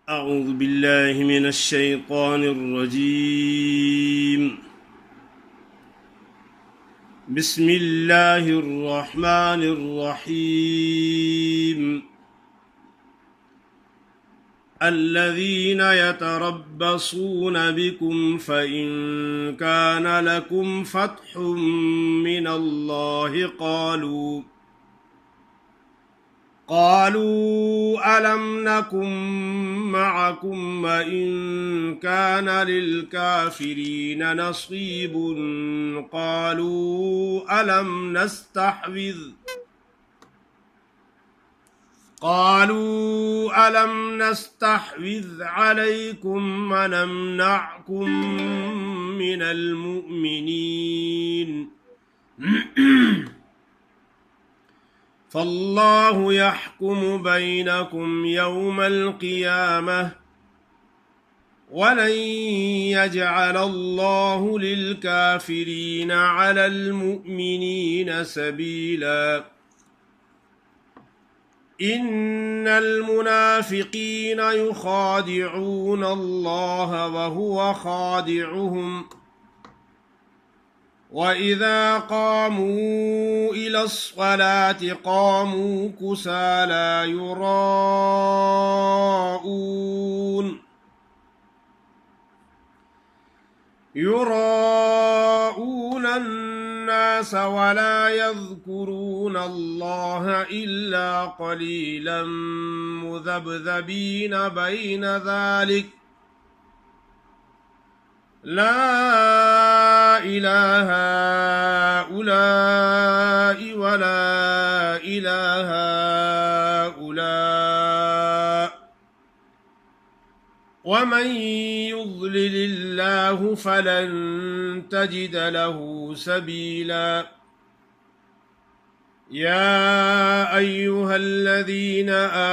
أعوذ بالله من الشيطان الرجيم. بسم الله الرحمن الرحيم. الذين يتربصون بكم فإن كان لكم فتح من الله قالوا ألم نكن معكم وإن كان للكافرين نصيب قالوا ألم نستحوذ عليكم ونمنعكم من المؤمنين فالله يحكم بينكم يوم القيامة ولن يجعل الله للكافرين على المؤمنين سبيلا. إن المنافقين يخادعون الله وهو خادعهم وإذا قاموا إلى الصلاة قاموا كسالى يراءون الناس ولا يذكرون الله إلا قليلا مذبذبين بين ذلك لا إله هؤلاء ولا إله هؤلاء ومن يضلل الله فلن تجد له سبيلا. يا أيها الذين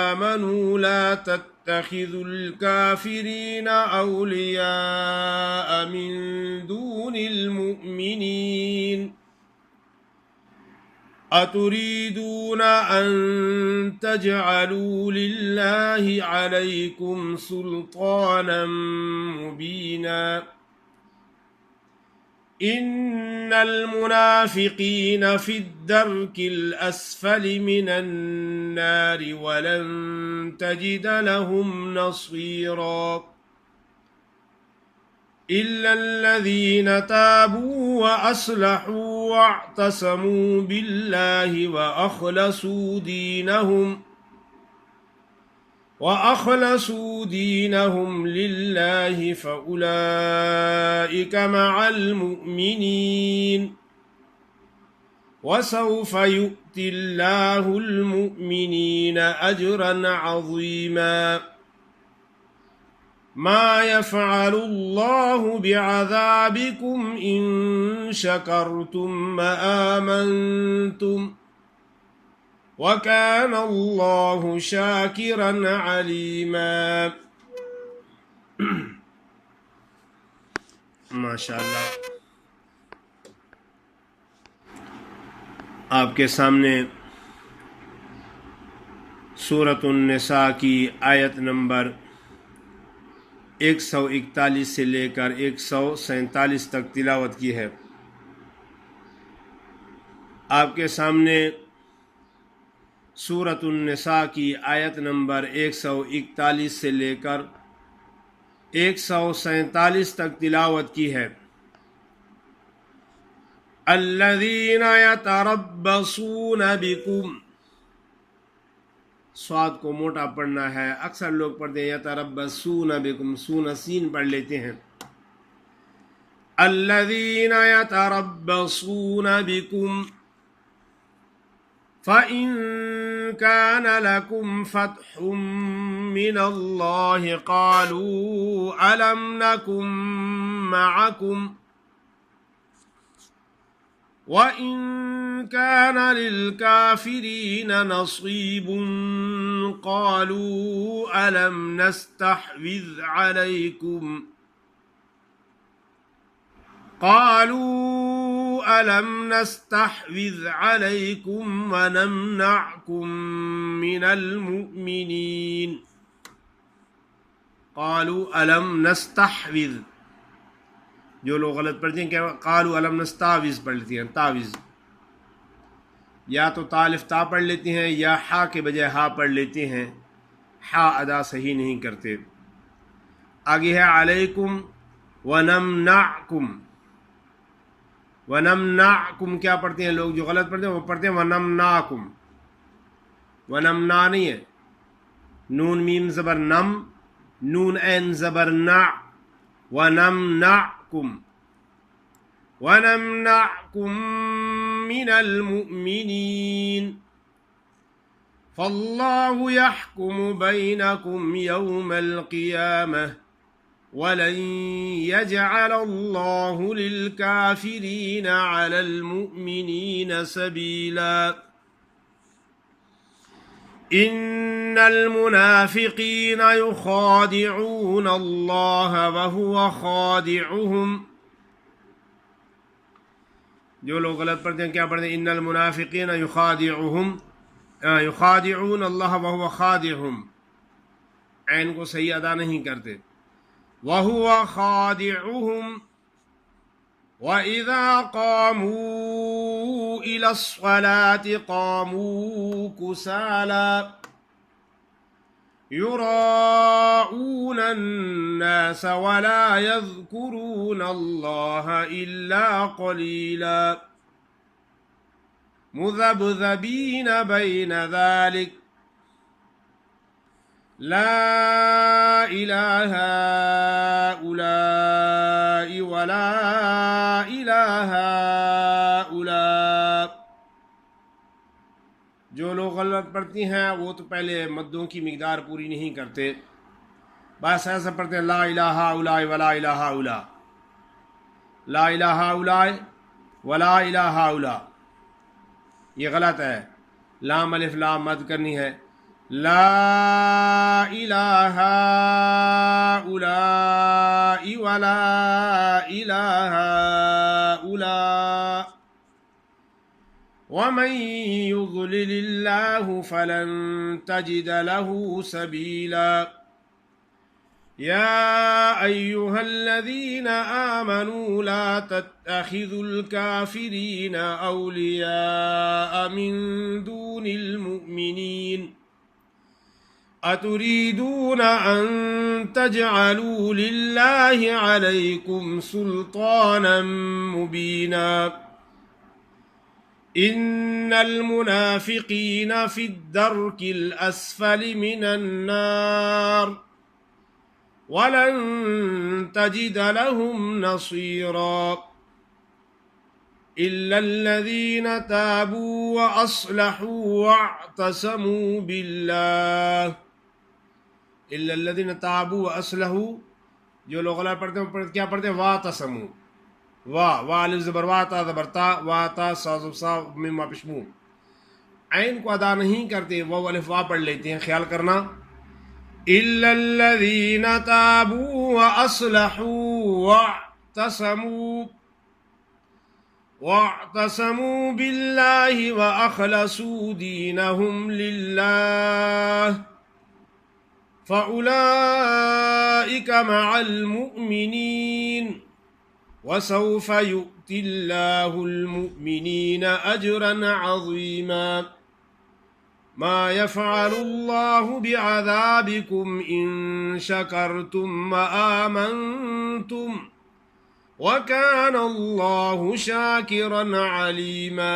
آمنوا لا تتخذوا الكافرين أولياء من دون المؤمنين أتريدون أن تجعلوا لله عليكم سلطانا مبينا. إن المنافقين في الدرك الأسفل من النار ولن تجد لهم نصيرا إلا الذين تابوا وأصلحوا واعتصموا بالله وأخلصوا دينهم لله فأولئك مع المؤمنين وسوف يؤتي الله المؤمنين أجرا عظيما. ما يفعل الله بعذابكم إن شكرتم وآمنتم وكان الله شاكرا عليما. माशाअल्लाह, आपके सामने सूरत उन-निसा की आयत नंबर 141 से लेकर 147 तक तिलावत की है। आपके सामने सूरत उन-निसा की आयत नंबर 141 से लेकर 147 तक तिलावत की है। अल्लज़ीना यतरब्बसून बिकुम, स्वाद को मोटा पढ़ना है। अक्सर लोग पढ़ते हैं यतरब्बसून बिकुम, सून सीन पढ़ लेते हैं। अल्लज़ीना यतरब्बसून बिकुम फ़इन कान लकुम फ़त्हुम मिनल्लाहि क़ालू अलम नकुम मअकुम वइन कान लिलकाफ़िरीन नसीब क़ालू अलम नस्तहविज़ अलैकुम क़ालू अलम नस्तहविज़ अलैकुम व नमनअकुम मिनल मुमिनीन। क़ालू अलम नस्तहविज़, जो लोग गलत पढ़ते हैं क्या क़ालू अलम नस्ताविज़ पढ़ लेती हैं, ताविज़, या तो तालिफ ता पढ़ लेती हैं या हा के बजाय हा पढ़ लेते हैं, हा अदा सही नहीं करते। आगे है अलैकुम व नमनअकुम। व नमनअकुम क्या पढ़ते हैं लोग जो गलत पढ़ते हैं, वो पढ़ते हैं व नमनाकुम। व नमना नहीं है, नून मीम ज़बर नम, नून ऐन ज़बर ना, व नमनअकुम व नमनअकुम मिनल मुमिनीन फल्लाहु यहकुमु बैनकुम यौमल क़ियामह वलन यजअलल्लाहु लिलकाफिरीन अलल मुमिनीन सबीला। इन्नल मुनाफिकीन युखादिऊन अल्लाह व हुवा खादिउहुम। जो लोग गलत पढ़ते हैं क्या पढ़ते हैं, इन्नल मुनाफिकीन युखादिऊहुम, युखादिऊन अल्लाह व हुवा खादिउहुम, ऐन को सही अदा नहीं करते। व हुवा खादिउहुम व इज़ा क़ामू इलस्सलाति क़ामू कुसाला युराऊन अन्नास व ला यज़्कुरून अल्लाह इल्ला क़लीला मुज़ब्ज़बीन बैन ज़ालिक ला इलाहा उलाई वला इलाहा उला। जो लोग गलत पढ़ती हैं वो तो पहले मद्दों की मिकदार पूरी नहीं करते, बस ऐसा पढ़ते हैं ला इलाहा उलाई वला इलाहा उला, ला इलाहा उलाई वला इलाहा उला। ये गलत है, लाम अलिफ लाम मद करनी है, ला इलाहा उलाई वला इलाहा उला वमन युज़्लिलिल्लाहु फलन तजिद लहू सबीला। या अय्युहल्लज़ीन आमनू ला तत्तखिज़ुल काफ़िरीन औलिया मिन दूनिल मुमिनीन अतुरीदून अन तजअलू लिल्लाहि अलैकुम सुल्तानम मुबीना। इन्नल मुनाफिकीन फिद्दर्किल अस्फलि मिनन नार वलन तजिद लहुम नसीरा इल्लल्लज़ीन ताबू व अस्लहू वअतसमू बिल्लाह। इल्लल्लज़ीन ताबू व अस्लहू, जो लोग गलत पढ़ते हैं क्या पढ़ते हैं वातसमू, वा अलिफ ज़बर वा ता ज़बर ता वा ता सा सा मिम वापिशमू, ऐन को अदा नहीं करते, वो अलिफ वा पढ़ लेते हैं, ख्याल करना। इल्लल्लज़ीन ताबू व अस्लहू वअतसमू बिल्लाहि व अखलसू दीनहुम लिल्लाह फ़उलाइक मअल मुमिनीन व सौफ युअतिल्लाहुल मुमिनीन अजरन अज़ीमा। मा यफ़अलुल्लाहु बिअज़ाबिकुम इन शकरतुम व आमनतुम व कान अल्लाहु शाकिरन अलीमा।